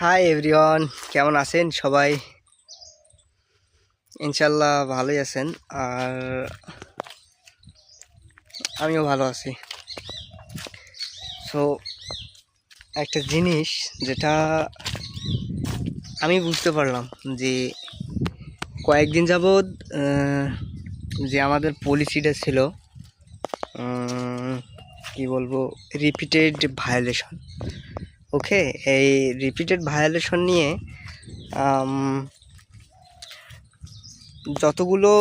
Hi everyone, কেমন আছেন সবাই? ইনশাল্লাহ ভালোই আছেন। আর আমিও ভালো আছি। সো একটা জিনিস যেটা আমি বুঝতে পারলাম যে কয়েকদিন যাবৎ যে আমাদের পলিসিটা ছিল, কি বলবো, রিপিটেড ভায়োলেশন। ওকে, এই রিপিটেড ভায়োলেশন নিয়ে যতগুলো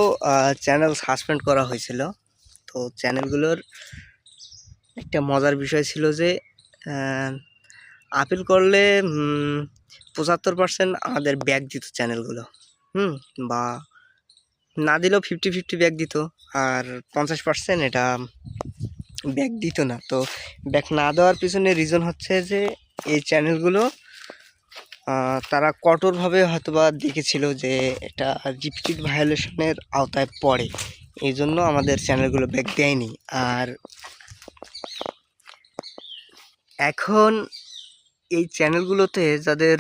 চ্যানেল সাসপেন্ড করা হয়েছিল, তো চ্যানেলগুলোর একটা মজার বিষয় ছিল যে আপিল করলে 75% আমাদের ব্যাক দিত চ্যানেলগুলো, বা না দিলেও 50-50 ব্যাক দিত, আর 50% এটা ব্যাক দিত না। তো ব্যাক না দেওয়ার পিছনে রিজন হচ্ছে যে এই চ্যানেলগুলো তারা কঠোরভাবে হয়তোবা দেখেছিল যে এটা রিপিটেড ভায়োলেশনের আওতায় পড়ে, এই জন্য আমাদের চ্যানেলগুলো ব্যাক দেয়নি। আর এখন এই চ্যানেলগুলোতে যাদের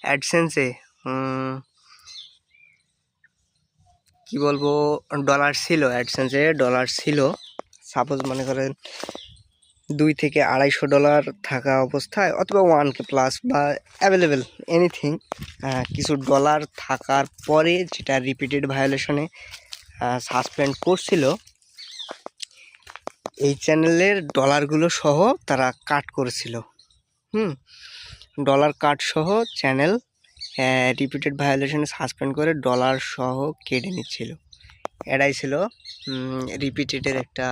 অ্যাডসেন্সে কি বলবো ডলার ছিল, অ্যাডসেন্সে ডলার ছিল, সাপোজ মনে করেন $200-250 থাকা অবস্থায়, অথবা 1K প্লাস বা অ্যাভেলেবেল এনিথিং, কিছু ডলার থাকার পরে যেটা রিপিটেড ভায়োলেশনে সাসপেন্ড করছিল, এই চ্যানেলের ডলারগুলো সহ তারা কাট করেছিল। ডলার কাট সহ চ্যানেল রিপিটেড ভায়োলেশনে সাসপেন্ড করে ডলার সহ কেটে নিচ্ছিল। এটাই ছিল রিপিটেডের একটা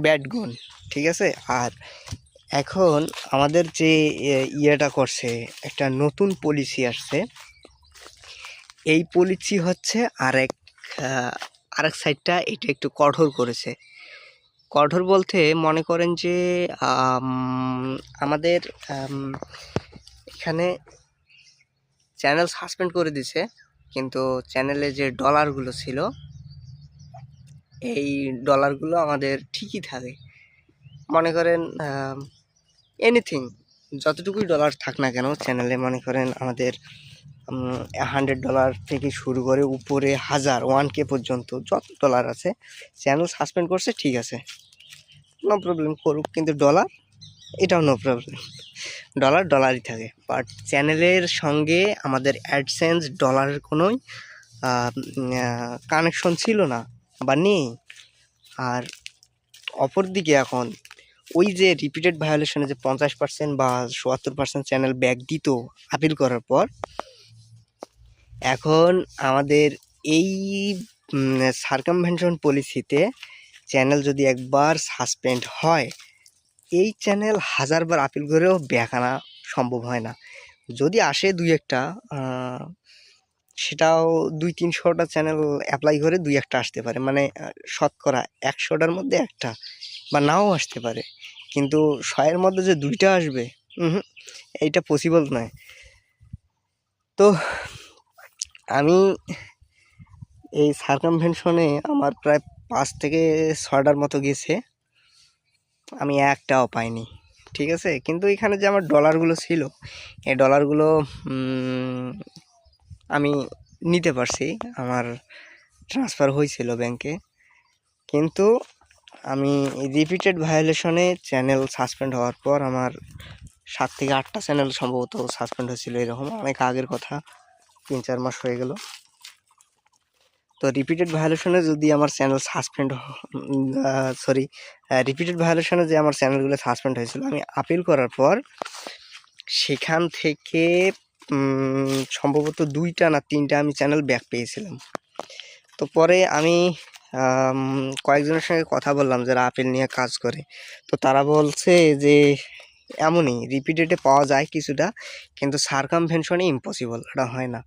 ব্যাড গুণ, ঠিক আছে। আর এখন আমাদের যে ইয়েটা করছে, একটা নতুন পলিসি আসছে। এই পলিসি হচ্ছে আরেক সাইডটা এটা একটু কঠোর করেছে। কঠোর বলতে মনে করেন যে আমাদের এখানে চ্যানেল সাসপেন্ড করে দিছে, কিন্তু চ্যানেলে যে ডলারগুলো ছিল, এই ডলারগুলো আমাদের ঠিকই থাকে। মনে করেন এনিথিং, যতটুকুই ডলার থাক না কেন চ্যানেলে, মনে করেন আমাদের $100 থেকে শুরু করে উপরে 1000 1K পর্যন্ত যত ডলার আছে, চ্যানেল সাসপেন্ড করছে, ঠিক আছে, নো প্রবলেম, করুক। কিন্তু ডলার, এটাও নো প্রবলেম, ডলার ডলারই থাকে। বাট চ্যানেলের সঙ্গে আমাদের অ্যাডসেন্স ডলারের কোনোই কানেকশন ছিল না বা নেই। আর অপরদিকে এখন ওই যে রিপিটেড ভায়োলেশনে যে 50% বা 77% চ্যানেল ব্যাক দিত আপিল করার পর, এখন আমাদের এই সার্কামভেনশন পলিসিতে চ্যানেল যদি একবার সাসপেন্ড হয়, এই চ্যানেল 1000বার আপিল করেও ব্যাক আনা সম্ভব হয় না। যদি আসে দুই একটা, সেটাও 200-300টা চ্যানেল অ্যাপ্লাই করে 2-1টা আসতে পারে, মানে শতকরা 100টার মধ্যে একটা, বা নাও আসতে পারে। কিন্তু 100-এর মধ্যে যে 2টা আসবে, এইটা পসিবল নয়। তো আমি এই সার্কামভেনশনে আমার প্রায় 5-6টার মতো গেছে, আমি একটাও পাইনি, ঠিক আছে। কিন্তু এখানে যে আমার ডলারগুলো ছিল, এই ডলারগুলো আমি নিতে পারছি, আমার ট্রান্সফার হয়েছিল ব্যাংকে। কিন্তু আমি রিপিটেড ভায়োলেশনে চ্যানেল সাসপেন্ড হওয়ার পর আমার 7-8টা চ্যানেল সম্ভবত সাসপেন্ড হয়েছিল, এরকম অনেক আগের কথা, 3-4 মাস হয়ে গেল। তো রিপিটেড ভায়োলেশনে যদি আমার চ্যানেল সাসপেন্ড রিপিটেড ভায়োলেশনে যে আমার চ্যানেলগুলো সাসপেন্ড হয়েছিল, আমি আপিল করার পর সেখান থেকে সম্ভবত 2টা না 3টা আমি চ্যানেল ব্যাক পেয়েছিলাম। তো পরে আমি কয়েকজনের সঙ্গে কথা বললাম যারা আপিল নিয়ে কাজ করে, তো তারা বলছে যে এমনই রিপিটেডে পাওয়া যায় কিছুটা, কিন্তু সার্কামভেনশনে ইম্পসিবল, এটা হয় না।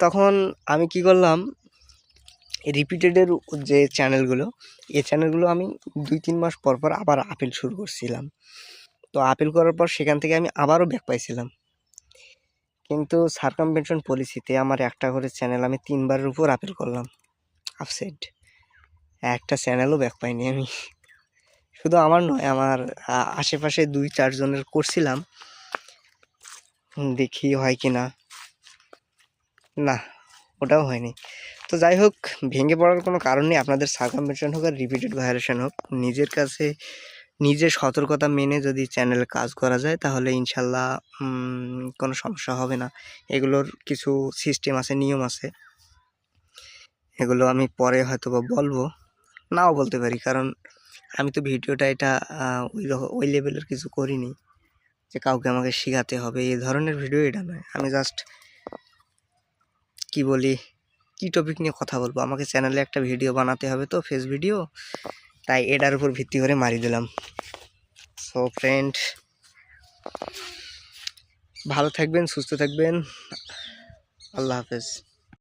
তখন আমি কি করলাম, রিপিটেডের যে চ্যানেলগুলো, এই চ্যানেলগুলো আমি 2-3 মাস পর পর আবার আপিল শুরু করছিলাম। তো আপিল করার পর সেখান থেকে আমি আবারও ব্যাক পাইছিলাম। কিন্তু সার্কামভেনশন পলিসিতে আমার একটা করে চ্যানেল আমি 3বারের উপর আপিল করলাম, আপসেট, একটা চ্যানেলও ব্যাক পাইনি আমি। শুধু আমার নয়, আমার আশেপাশে 2-4 জনের করছিলাম, দেখি হয় কি না। না, ওটাও হয়নি। তো যাই হোক, ভেঙে পড়ার কোনো কারণ নেই। আপনাদের সার্কামভেনশন হোক আর রিপিটেড ভায়োলেশন হোক, নিজের কাছে নিজের সতর্কতা মেনে যদি চ্যানেলে কাজ করা যায় তাহলে ইনশাল্লাহ কোনো সমস্যা হবে না। এগুলোর কিছু সিস্টেম আছে, নিয়ম আছে, এগুলো আমি পরে হয়তো বা বলবো, নাও বলতে পারি, কারণ আমি তো ভিডিওটা এটা ওই লেভেলের কিছু করিনি যে কাউকে আমাকে শেখাতে হবে, এই ধরনের ভিডিও এটা নয়। আমি জাস্ট কি বলি, কি টপিক নিয়ে কথা বলবো, আমাকে চ্যানেলে একটা ভিডিও বানাতে হবে, তো ফেস ভিডিও, তাই এটার উপর ভিত্তি করে মারি দিলাম। সো ফ্রেন্ড, ভালো থাকবেন, সুস্থ থাকবেন, আল্লাহ হাফেজ।